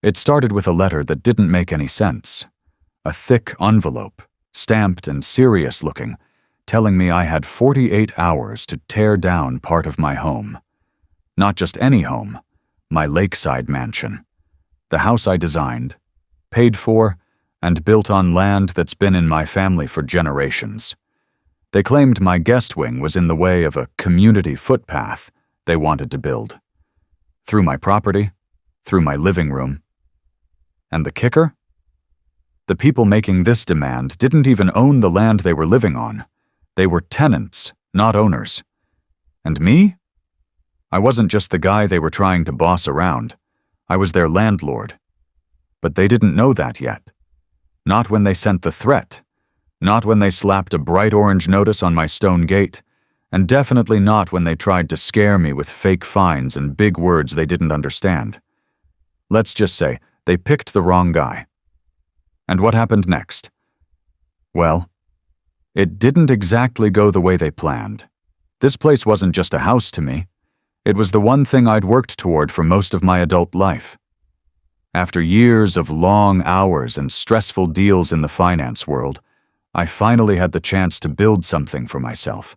It started with a letter that didn't make any sense. A thick envelope, stamped and serious-looking, telling me I had 48 hours to tear down part of my home. Not just any home, my Lakeside mansion. The house I designed, paid for, and built on land that's been in my family for generations. They claimed my guest wing was in the way of a community footpath they wanted to build. Through my property, through my living room. And the kicker? The people making this demand didn't even own the land they were living on. They were tenants, not owners. And me? I wasn't just the guy they were trying to boss around. I was their landlord. But they didn't know that yet. Not when they sent the threat. Not when they slapped a bright orange notice on my stone gate. And definitely not when they tried to scare me with fake fines and big words they didn't understand. Let's just say they picked the wrong guy. And what happened next? Well, it didn't exactly go the way they planned. This place wasn't just a house to me. It was the one thing I'd worked toward for most of my adult life. After years of long hours and stressful deals in the finance world, I finally had the chance to build something for myself.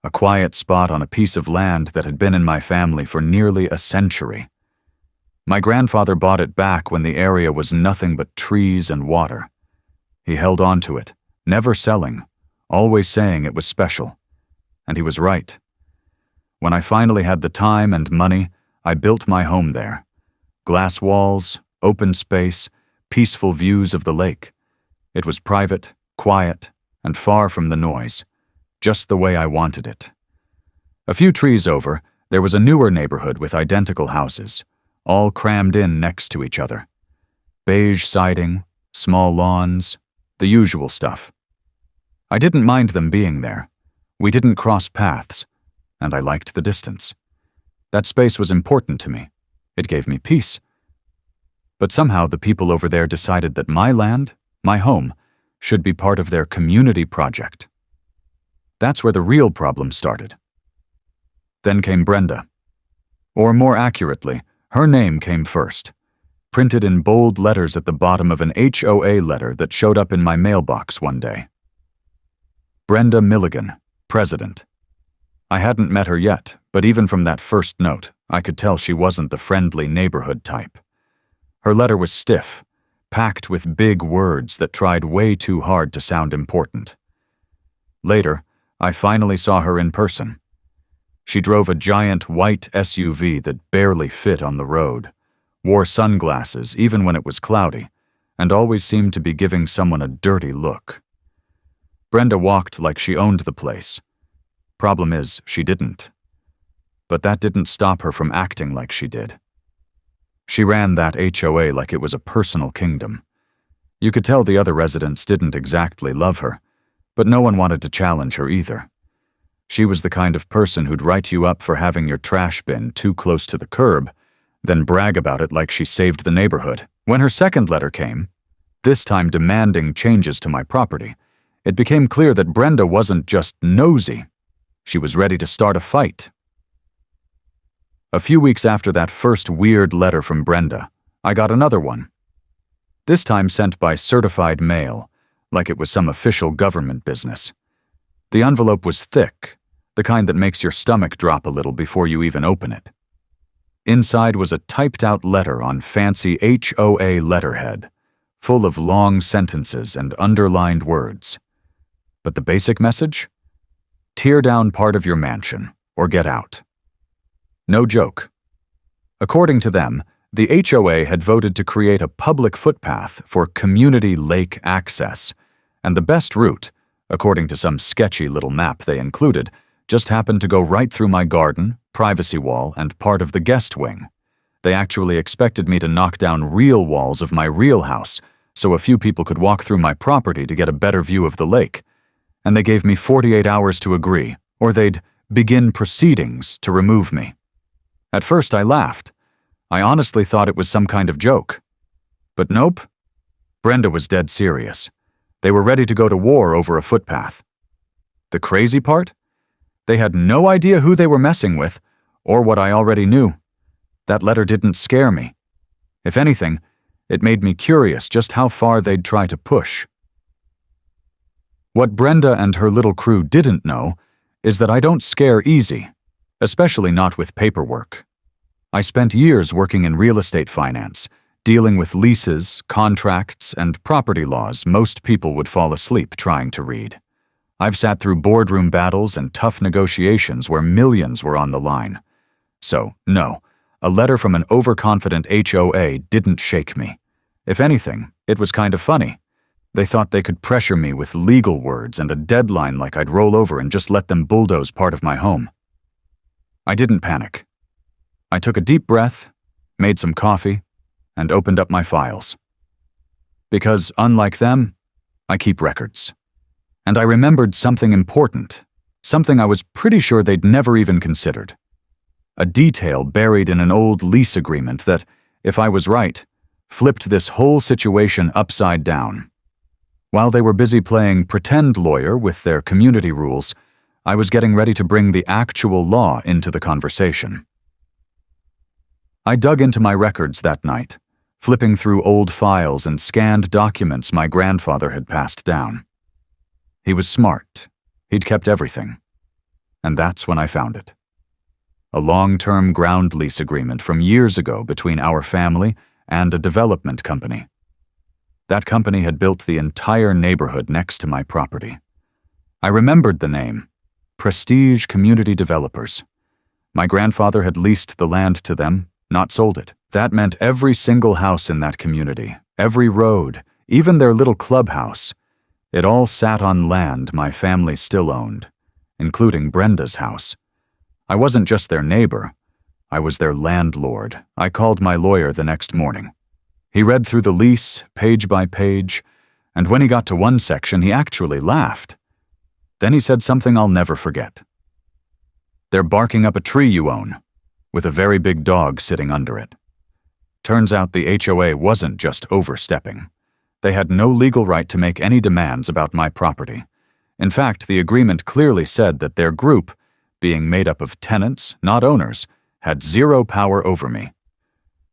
A quiet spot on a piece of land that had been in my family for nearly a century. My grandfather bought it back when the area was nothing but trees and water. He held on to it, never selling, always saying it was special. And he was right. When I finally had the time and money, I built my home there. Glass walls, open space, peaceful views of the lake. It was private, quiet, and far from the noise, just the way I wanted it. A few trees over, there was a newer neighborhood with identical houses, all crammed in next to each other. Beige siding, small lawns, the usual stuff. I didn't mind them being there. We didn't cross paths, and I liked the distance. That space was important to me. It gave me peace. But somehow the people over there decided that my land, my home, should be part of their community project. That's where the real problem started. Then came Brenda. Or more accurately, her name came first, printed in bold letters at the bottom of an HOA letter that showed up in my mailbox one day. Brenda Milligan, President. I hadn't met her yet, but even from that first note, I could tell she wasn't the friendly neighborhood type. Her letter was stiff, packed with big words that tried way too hard to sound important. Later, I finally saw her in person. She drove a giant white SUV that barely fit on the road, wore sunglasses even when it was cloudy, and always seemed to be giving someone a dirty look. Brenda walked like she owned the place. Problem is, she didn't. But that didn't stop her from acting like she did. She ran that HOA like it was a personal kingdom. You could tell the other residents didn't exactly love her, but no one wanted to challenge her either. She was the kind of person who'd write you up for having your trash bin too close to the curb, then brag about it like she saved the neighborhood. When her second letter came, this time demanding changes to my property, it became clear that Brenda wasn't just nosy. She was ready to start a fight. A few weeks after that first weird letter from Brenda, I got another one. This time sent by certified mail, like it was some official government business. The envelope was thick, the kind that makes your stomach drop a little before you even open it. Inside was a typed-out letter on fancy HOA letterhead, full of long sentences and underlined words. But the basic message? Tear down part of your mansion, or get out. No joke. According to them, the HOA had voted to create a public footpath for community lake access, and the best route, according to some sketchy little map they included, just happened to go right through my garden, privacy wall, and part of the guest wing. They actually expected me to knock down real walls of my real house so a few people could walk through my property to get a better view of the lake. And they gave me 48 hours to agree, or they'd begin proceedings to remove me. At first I laughed. I honestly thought it was some kind of joke. But nope. Brenda was dead serious. They were ready to go to war over a footpath. The crazy part? They had no idea who they were messing with, or what I already knew. That letter didn't scare me. If anything, It made me curious just how far they'd try to push. What Brenda and her little crew didn't know is that I don't scare easy, especially not with paperwork. I spent years working in real estate finance, dealing with leases, contracts, and property laws most people would fall asleep trying to read. I've sat through boardroom battles and tough negotiations where millions were on the line. So, no, a letter from an overconfident HOA didn't shake me. If anything, it was kind of funny. They thought they could pressure me with legal words and a deadline like I'd roll over and just let them bulldoze part of my home. I didn't panic. I took a deep breath, made some coffee, and opened up my files. Because, unlike them, I keep records. And I remembered something important, something I was pretty sure they'd never even considered. A detail buried in an old lease agreement that, if I was right, flipped this whole situation upside down. While they were busy playing pretend lawyer with their community rules, I was getting ready to bring the actual law into the conversation. I dug into my records that night, flipping through old files and scanned documents my grandfather had passed down. He was smart. He'd kept everything. And that's when I found it. A long-term ground lease agreement from years ago between our family and a development company. That company had built the entire neighborhood next to my property. I remembered the name, Prestige Community Developers. My grandfather had leased the land to them, not sold it. That meant every single house in that community, every road, even their little clubhouse, it all sat on land my family still owned, including Brenda's house. I wasn't just their neighbor, I was their landlord. I called my lawyer the next morning. He read through the lease, page by page, and when he got to one section, he actually laughed. Then he said something I'll never forget. "They're barking up a tree you own, with a very big dog sitting under it." Turns out the HOA wasn't just overstepping. They had no legal right to make any demands about my property. In fact, the agreement clearly said that their group, being made up of tenants, not owners, had zero power over me.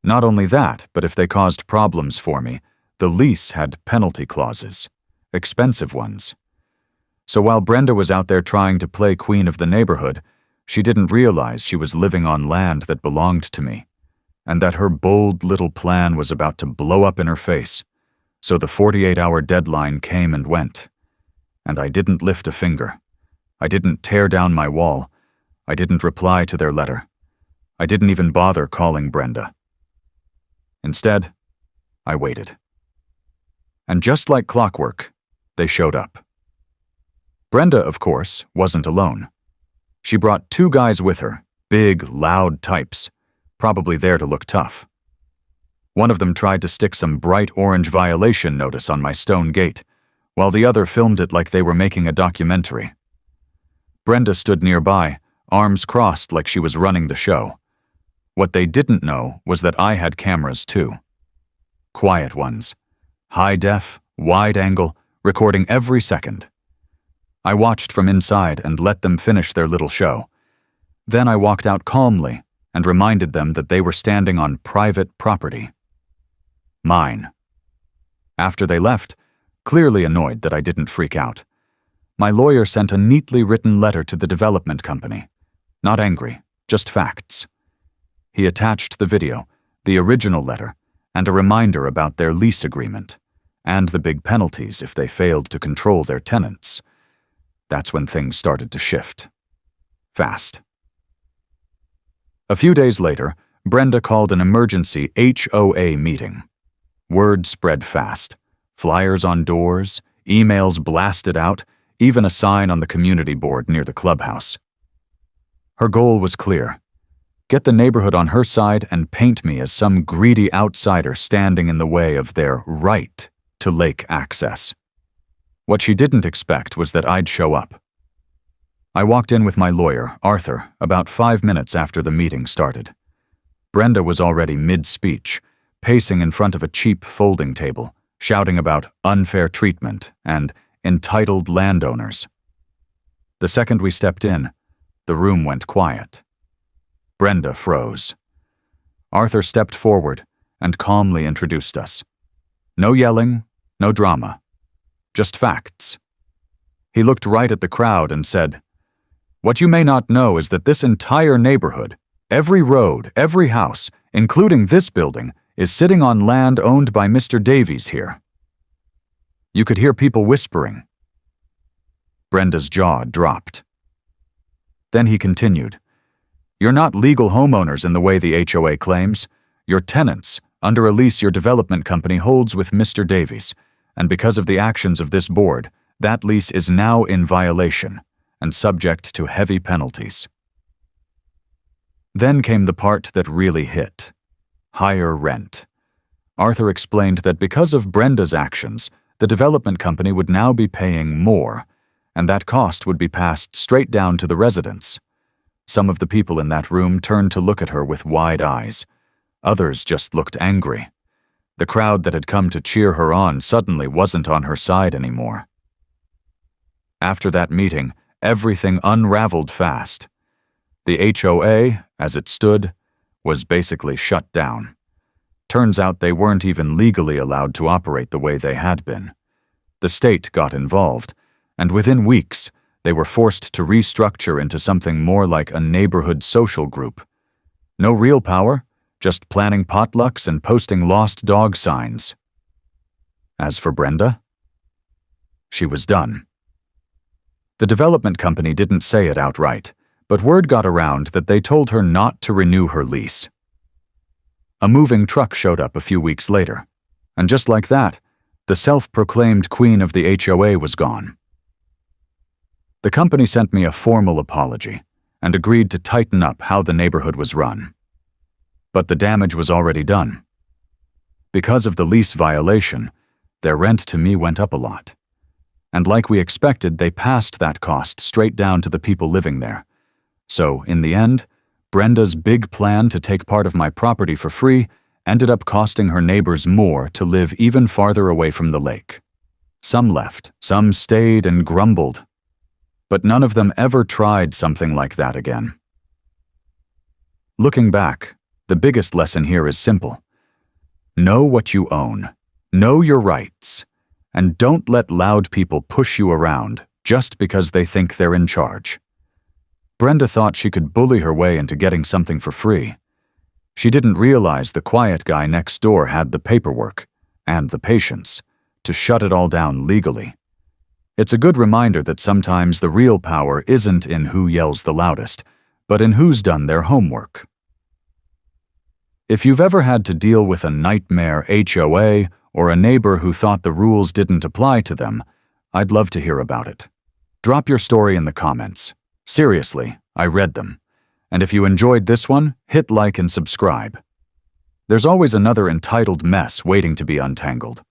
Not only that, but if they caused problems for me, the lease had penalty clauses, expensive ones. So while Brenda was out there trying to play queen of the neighborhood, she didn't realize she was living on land that belonged to me, and that her bold little plan was about to blow up in her face. So the 48-hour deadline came and went, and I didn't lift a finger. I didn't tear down my wall. I didn't reply to their letter. I didn't even bother calling Brenda. Instead, I waited. And just like clockwork, they showed up. Brenda, of course, wasn't alone. She brought 2 guys with her, big, loud types, probably there to look tough. One of them tried to stick some bright orange violation notice on my stone gate, while the other filmed it like they were making a documentary. Brenda stood nearby, arms crossed like she was running the show. What they didn't know was that I had cameras too. Quiet ones. High def, wide angle, recording every second. I watched from inside and let them finish their little show. Then I walked out calmly and reminded them that they were standing on private property. Mine. After they left, clearly annoyed that I didn't freak out, my lawyer sent a neatly written letter to the development company. Not angry, just facts. He attached the video, the original letter, and a reminder about their lease agreement, and the big penalties if they failed to control their tenants. That's when things started to shift. Fast. A few days later, Brenda called an emergency HOA meeting. Word spread fast. Flyers on doors, emails blasted out, even a sign on the community board near the clubhouse. Her goal was clear. Get the neighborhood on her side and paint me as some greedy outsider standing in the way of their right to lake access. What she didn't expect was that I'd show up. I walked in with my lawyer, Arthur, about 5 minutes after the meeting started. Brenda was already mid-speech, pacing in front of a cheap folding table, shouting about unfair treatment and entitled landowners. The second we stepped in, the room went quiet. Brenda froze. Arthur stepped forward and calmly introduced us. No yelling, no drama. Just facts. He looked right at the crowd and said, "What you may not know is that this entire neighborhood, every road, every house, including this building, is sitting on land owned by Mr. Davies here." You could hear people whispering. Brenda's jaw dropped. Then he continued, "You're not legal homeowners in the way the HOA claims. You're tenants under a lease your development company holds with Mr. Davies, and because of the actions of this board, that lease is now in violation and subject to heavy penalties." Then came the part that really hit: higher rent. Arthur explained that because of Brenda's actions, the development company would now be paying more, and that cost would be passed straight down to the residents. Some of the people in that room turned to look at her with wide eyes. Others just looked angry. The crowd that had come to cheer her on suddenly wasn't on her side anymore. After that meeting, everything unraveled fast. The HOA, as it stood, was basically shut down. Turns out they weren't even legally allowed to operate the way they had been. The state got involved, and within weeks, they were forced to restructure into something more like a neighborhood social group. No real power, just planning potlucks and posting lost dog signs. As for Brenda, she was done. The development company didn't say it outright, but word got around that they told her not to renew her lease. A moving truck showed up a few weeks later, and just like that, the self-proclaimed queen of the HOA was gone. The company sent me a formal apology and agreed to tighten up how the neighborhood was run. But the damage was already done. Because of the lease violation, their rent to me went up a lot. And like we expected, they passed that cost straight down to the people living there. So, in the end, Brenda's big plan to take part of my property for free ended up costing her neighbors more to live even farther away from the lake. Some left, some stayed and grumbled. But none of them ever tried something like that again. Looking back, the biggest lesson here is simple. Know what you own, know your rights, and don't let loud people push you around just because they think they're in charge. Brenda thought she could bully her way into getting something for free. She didn't realize the quiet guy next door had the paperwork and the patience to shut it all down legally. It's a good reminder that sometimes the real power isn't in who yells the loudest, but in who's done their homework. If you've ever had to deal with a nightmare HOA or a neighbor who thought the rules didn't apply to them, I'd love to hear about it. Drop your story in the comments. Seriously, I read them. And if you enjoyed this one, hit like and subscribe. There's always another entitled mess waiting to be untangled.